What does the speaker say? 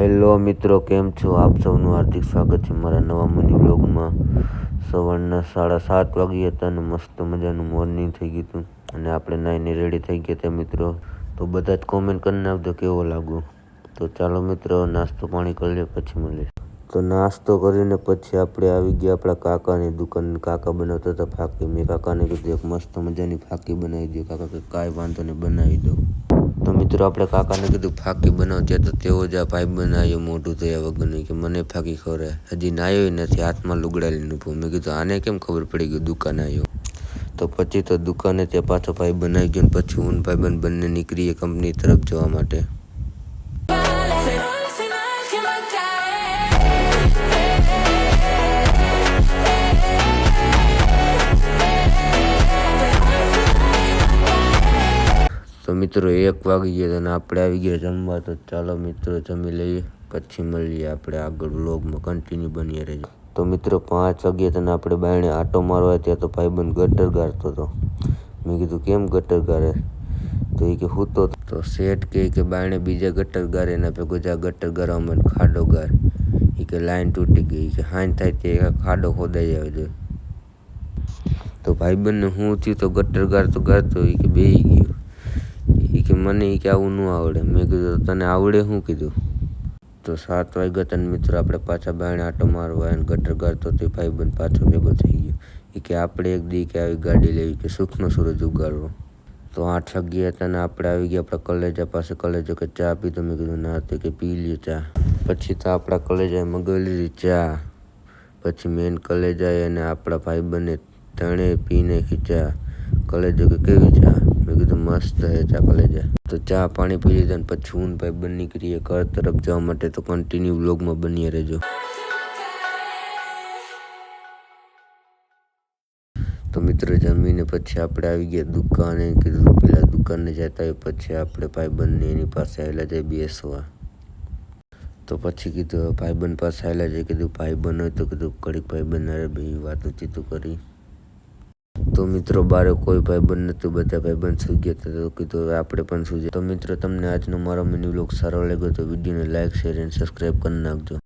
Hello મિત્રો, કેમ છો? આપ સૌનું હાર્દિક સ્વાગત છે મારા નવા મિની વ્લોગમાં. સવારના 7:30 વાગ્યા હતા અને મસ્ત મજાનું મોર્નિંગ થઈ ગયું હતું અને આપણે નાઈને રેડી થઈ ગયા હતા મિત્રો. તો બધા જ કોમેન્ટ કરી નાખજો કેવો લાગુ. તો ચાલો મિત્રો, નાસ્તો પાણી કરી લે પછી મળીએ. તો નાસ્તો કરીને પછી આપણે આવી ગયા આપણા કાકાની દુકાન. કાકા બનાવતા હતા ફાકી. મેં કાકાને કીધું એક મસ્ત મજાની ફાકી બનાવી દો. કાકા કે કાંઈ વાંધો નહીં, બનાવી દો. તો મિત્રો આપણે કાકાને કીધું ફાકી બનાવતી, તો તેઓ જ આ ભાઈ બનાવ્યો મોઢું ધોયા વગરનું કે મને ફાકી ખવડાવે. હજી નાયો નથી, હાથમાં લુગડા લઈને ઊભો. મેં કીધું આને કેમ ખબર પડી ગઈ દુકાન આવ્યો. તો પછી તો દુકાને ત્યાં પાછો ભાઈ બનાવી ગયો ને પછી હું ભાઈબંધ બંને નીકળીએ કંપની તરફ જવા માટે. તો મિત્રો 1 વાગી ગયા અને આપણે આવી ગયા જમવા. તો ચાલો મિત્રો જમી લઈએ પછી મળીએ આપણે આગળ વ્લોગમાં. કન્ટિન્યુ બની રહેજો. તો મિત્રો 5 વાગ્યા અને આપણે બાયણે આટો મારવા ત્યાં તો ભાઈબંધ ગટર ગારતો હતો. મેં કીધું કેમ ગટર ગારે? તો એ કે હું તો શેઠ કે બાયણે બીજા ગટર ગારે એના ભેગો જ આ ગટર ગારવામાં ખાડો ગાર. એ કે લાઈન તૂટી ગઈ કે હાઈન થાય તે ખાડો ખોદાઈ આવે છે. તો ભાઈબંધને હું થયું તો ગટર ગારતો એ કે બેહી ગયો. એ કે મને કે આવું ન આવડે. મેં કીધું તને આવડે શું કીધું? તો 7 વાગ્યા હતા મિત્રો આપણે પાછા બાયણે આટો મારવા અને ગટર ગારતો તો ભાઈબંધ પાછો ભેગો થઈ ગયો. એ કે આપણે એક દી કે આવી ગાડી લેવી કે સુખનો સૂરજ ઉગાડવો. તો 8 વાગ્યા હતા ને આપણે આવી ગયા આપણા કલેજા પાસે. કલેજો કે ચા પીતો? મેં કીધું ના. તો કે પી લ્યો ચા. પછી તો આપણા કલેજાએ મગાવી લીધી ચા. પછી મેન કલેજાએ અને આપણા ભાઈબંધને ત્રણેય પી નાખી ચા. કલેજો કે કેવી ચા? મેં કીધું મસ્ત હે ચા કલેજા. તો ચા પાણી પી લીધા ને પછી હું ભાઈબંધ નીકળીએ ઘર તરફ જવા માટે. તો કન્ટિન્યુ વ્લોગમાં બની રહેજો. તો મિત્રો જમીને પછી આપણે આવી ગયા દુકાને. કીધું પેલા દુકાને જતા હોય પછી આપણે ભાઈબંધને એની પાસે આવેલા જાય બેસવા. તો પછી કીધું ભાઈબંધ પાસે આવેલા જાય. કીધું ભાઈબંધ હોય તો કીધું કડીક ભાઈબંધ અરે ભાઈ વાતું ચીતું કરી. તો મિત્રો બારે કોઈ ભાઈબંધ નહોતું, બધા ભાઈબંધ સુઈ ગયા હતા. તો કીધું હવે આપણે પણ સુઈ જાય. તો મિત્રો તમને આજનો મારો મિની વ્લોગ સારો લાગ્યો તો વિડીયોને લાઈક, શેર અને સબસ્ક્રાઈબ કરી નાખજો.